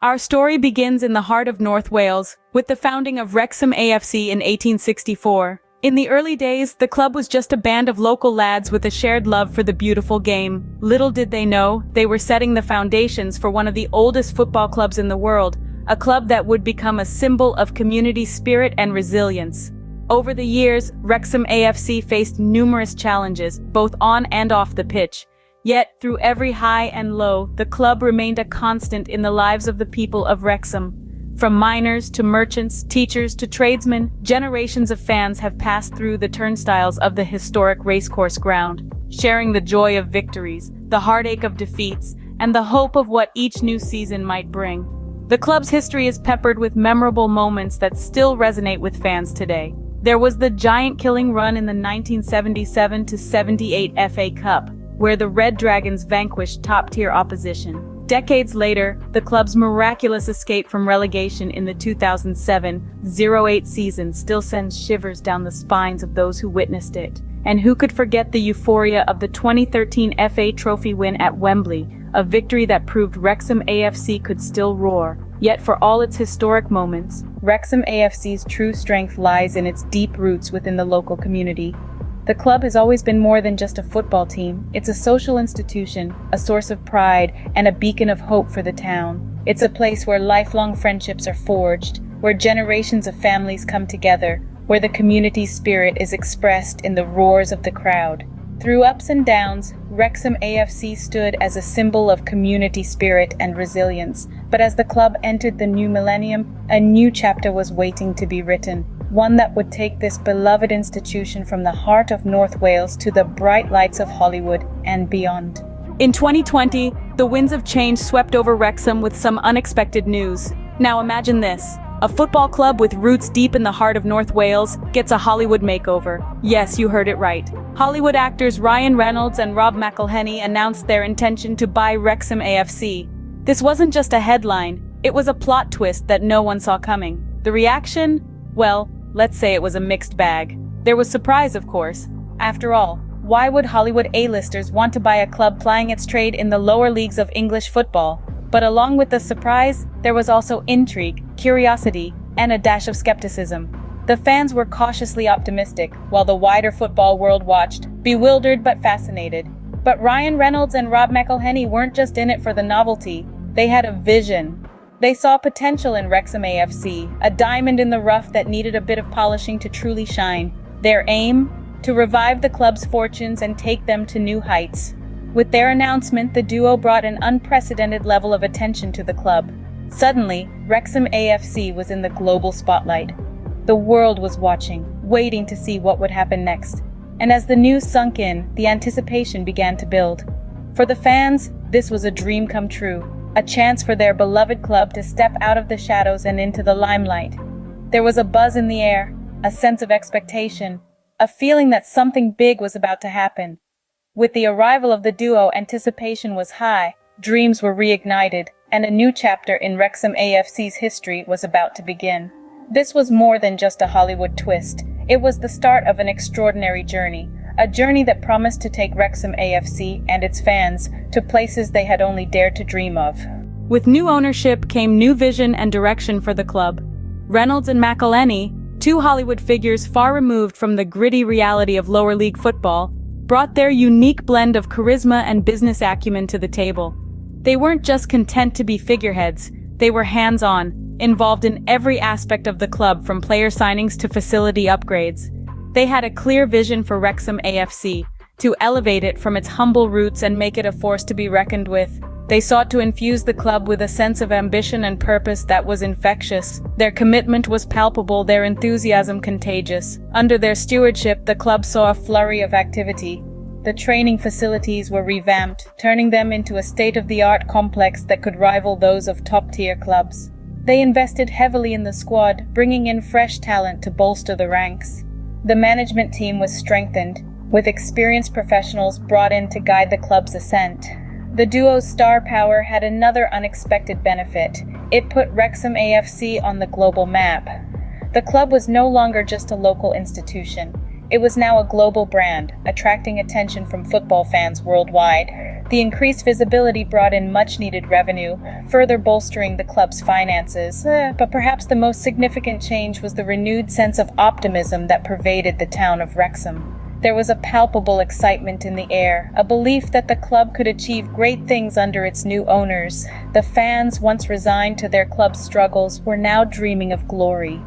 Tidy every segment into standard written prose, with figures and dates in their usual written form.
Our story begins in the heart of North Wales, with the founding of Wrexham AFC in 1864. In the early days, the club was just a band of local lads with a shared love for the beautiful game. Little did they know, they were setting the foundations for one of the oldest football clubs in the world, a club that would become a symbol of community spirit and resilience. Over the years, Wrexham AFC faced numerous challenges, both on and off the pitch. Yet, through every high and low, the club remained a constant in the lives of the people of Wrexham. From miners to merchants, teachers to tradesmen, generations of fans have passed through the turnstiles of the historic racecourse ground, sharing the joy of victories, the heartache of defeats, and the hope of what each new season might bring. The club's history is peppered with memorable moments that still resonate with fans today. There was the giant-killing run in the 1977-78 FA Cup, where the Red Dragons vanquished top-tier opposition. Decades later, the club's miraculous escape from relegation in the 2007-08 season still sends shivers down the spines of those who witnessed it. And who could forget the euphoria of the 2013 FA Trophy win at Wembley, a victory that proved Wrexham AFC could still roar. Yet for all its historic moments, Wrexham AFC's true strength lies in its deep roots within the local community. The club has always been more than just a football team. It's a social institution, a source of pride, and a beacon of hope for the town. It's a place where lifelong friendships are forged, where generations of families come together, where the community spirit is expressed in the roars of the crowd. Through ups and downs, Wrexham AFC stood as a symbol of community spirit and resilience. But as the club entered the new millennium, a new chapter was waiting to be written. One that would take this beloved institution from the heart of North Wales to the bright lights of Hollywood and beyond. In 2020, the winds of change swept over Wrexham with some unexpected news. Now imagine this. A football club with roots deep in the heart of North Wales gets a Hollywood makeover. Yes, you heard it right. Hollywood actors Ryan Reynolds and Rob McElhenney announced their intention to buy Wrexham AFC. This wasn't just a headline, it was a plot twist that no one saw coming. The reaction? Well, let's say it was a mixed bag. There was surprise, of course. After all, why would Hollywood A-listers want to buy a club plying its trade in the lower leagues of English football? But along with the surprise, there was also intrigue, curiosity, and a dash of skepticism. The fans were cautiously optimistic, while the wider football world watched, bewildered but fascinated. But Ryan Reynolds and Rob McElhenney weren't just in it for the novelty. They had a vision. They saw potential in Wrexham AFC, a diamond in the rough that needed a bit of polishing to truly shine. Their aim? To revive the club's fortunes and take them to new heights. With their announcement, the duo brought an unprecedented level of attention to the club. Suddenly, Wrexham AFC was in the global spotlight. The world was watching, waiting to see what would happen next. And as the news sunk in, the anticipation began to build. For the fans, this was a dream come true, a chance for their beloved club to step out of the shadows and into the limelight. There was a buzz in the air, a sense of expectation, a feeling that something big was about to happen. With the arrival of the duo, anticipation was high, dreams were reignited, and a new chapter in Wrexham AFC's history was about to begin. This was more than just a Hollywood twist. It was the start of an extraordinary journey, a journey that promised to take Wrexham AFC and its fans to places they had only dared to dream of. With new ownership came new vision and direction for the club. Reynolds and McElhenney, two Hollywood figures far removed from the gritty reality of lower league football, brought their unique blend of charisma and business acumen to the table. They weren't just content to be figureheads, they were hands-on, involved in every aspect of the club from player signings to facility upgrades. They had a clear vision for Wrexham AFC, to elevate it from its humble roots and make it a force to be reckoned with. They sought to infuse the club with a sense of ambition and purpose that was infectious. Their commitment was palpable, their enthusiasm contagious. Under their stewardship, the club saw a flurry of activity. The training facilities were revamped, turning them into a state-of-the-art complex that could rival those of top-tier clubs. They invested heavily in the squad, bringing in fresh talent to bolster the ranks. The management team was strengthened, with experienced professionals brought in to guide the club's ascent. The duo's star power had another unexpected benefit. It put Wrexham AFC on the global map. The club was no longer just a local institution. It was now a global brand, attracting attention from football fans worldwide. The increased visibility brought in much-needed revenue, further bolstering the club's finances. But perhaps the most significant change was the renewed sense of optimism that pervaded the town of Wrexham. There was a palpable excitement in the air, a belief that the club could achieve great things under its new owners. The fans, once resigned to their club's struggles, were now dreaming of glory.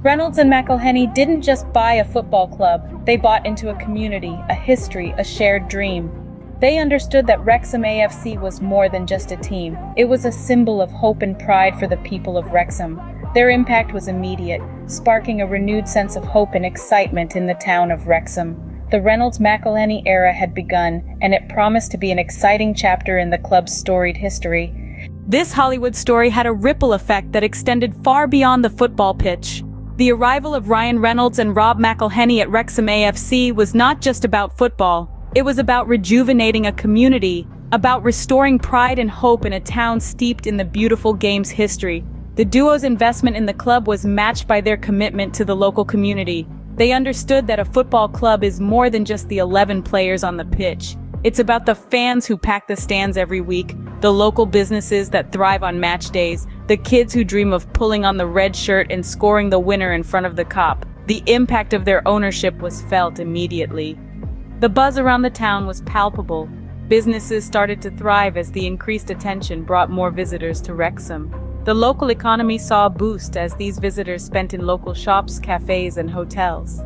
Reynolds and McElhenney didn't just buy a football club, they bought into a community, a history, a shared dream. They understood that Wrexham AFC was more than just a team. It was a symbol of hope and pride for the people of Wrexham. Their impact was immediate, sparking a renewed sense of hope and excitement in the town of Wrexham. The Reynolds-McElhenney era had begun, and it promised to be an exciting chapter in the club's storied history. This Hollywood story had a ripple effect that extended far beyond the football pitch. The arrival of Ryan Reynolds and Rob McElhenney at Wrexham AFC was not just about football. It was about rejuvenating a community, about restoring pride and hope in a town steeped in the beautiful game's history. The duo's investment in the club was matched by their commitment to the local community. They understood that a football club is more than just the 11 players on the pitch. It's about the fans who pack the stands every week, the local businesses that thrive on match days, the kids who dream of pulling on the red shirt and scoring the winner in front of the cop. The impact of their ownership was felt immediately. The buzz around the town was palpable. Businesses started to thrive as the increased attention brought more visitors to Wrexham. The local economy saw a boost as these visitors spent in local shops, cafes, and hotels.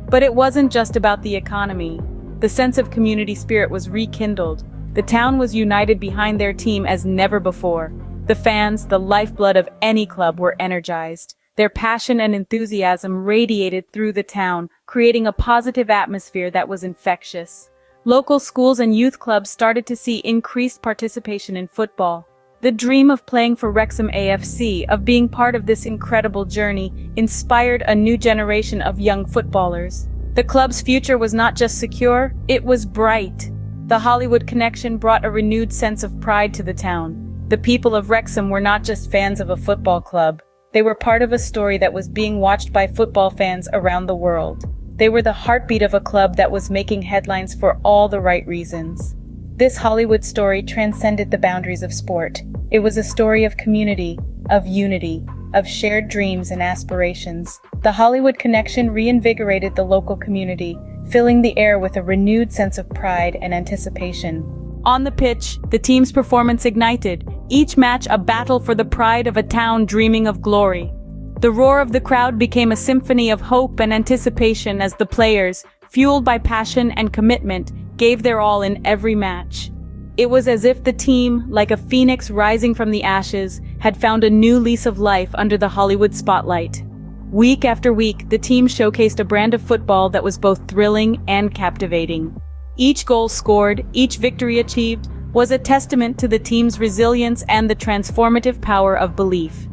But it wasn't just about the economy. The sense of community spirit was rekindled. The town was united behind their team as never before. The fans, the lifeblood of any club, were energized. Their passion and enthusiasm radiated through the town, creating a positive atmosphere that was infectious. Local schools and youth clubs started to see increased participation in football. The dream of playing for Wrexham AFC, of being part of this incredible journey, inspired a new generation of young footballers. The club's future was not just secure, it was bright. The Hollywood connection brought a renewed sense of pride to the town. The people of Wrexham were not just fans of a football club. They were part of a story that was being watched by football fans around the world. They were the heartbeat of a club that was making headlines for all the right reasons. This Hollywood story transcended the boundaries of sport. It was a story of community, of unity, of shared dreams and aspirations. The Hollywood connection reinvigorated the local community, filling the air with a renewed sense of pride and anticipation. On the pitch, the team's performance ignited, each match a battle for the pride of a town dreaming of glory. The roar of the crowd became a symphony of hope and anticipation as the players, fueled by passion and commitment, gave their all in every match. It was as if the team, like a phoenix rising from the ashes, had found a new lease of life under the Hollywood spotlight. Week after week, the team showcased a brand of football that was both thrilling and captivating. Each goal scored, each victory achieved, was a testament to the team's resilience and the transformative power of belief.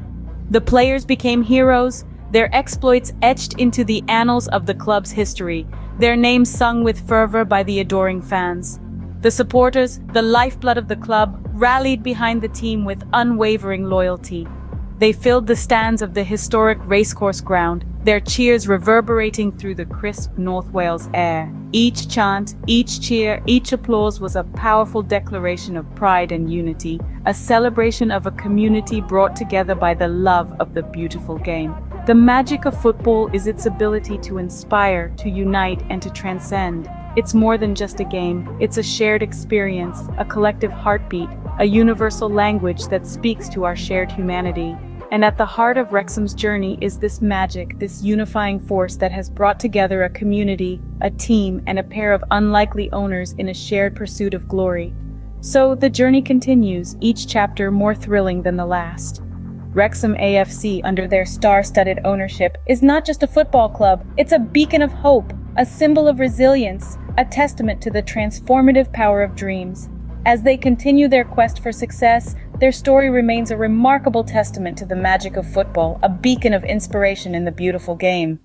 The players became heroes, their exploits etched into the annals of the club's history, their names sung with fervor by the adoring fans. The supporters, the lifeblood of the club, rallied behind the team with unwavering loyalty. They filled the stands of the historic racecourse ground, their cheers reverberating through the crisp North Wales air. Each chant, each cheer, each applause was a powerful declaration of pride and unity, a celebration of a community brought together by the love of the beautiful game. The magic of football is its ability to inspire, to unite, and to transcend. It's more than just a game, it's a shared experience, a collective heartbeat, a universal language that speaks to our shared humanity. And at the heart of Wrexham's journey is this magic, this unifying force that has brought together a community, a team, and a pair of unlikely owners in a shared pursuit of glory. So the journey continues, each chapter more thrilling than the last. Wrexham AFC, under their star-studded ownership, is not just a football club, it's a beacon of hope, a symbol of resilience, a testament to the transformative power of dreams. As they continue their quest for success, their story remains a remarkable testament to the magic of football, a beacon of inspiration in the beautiful game.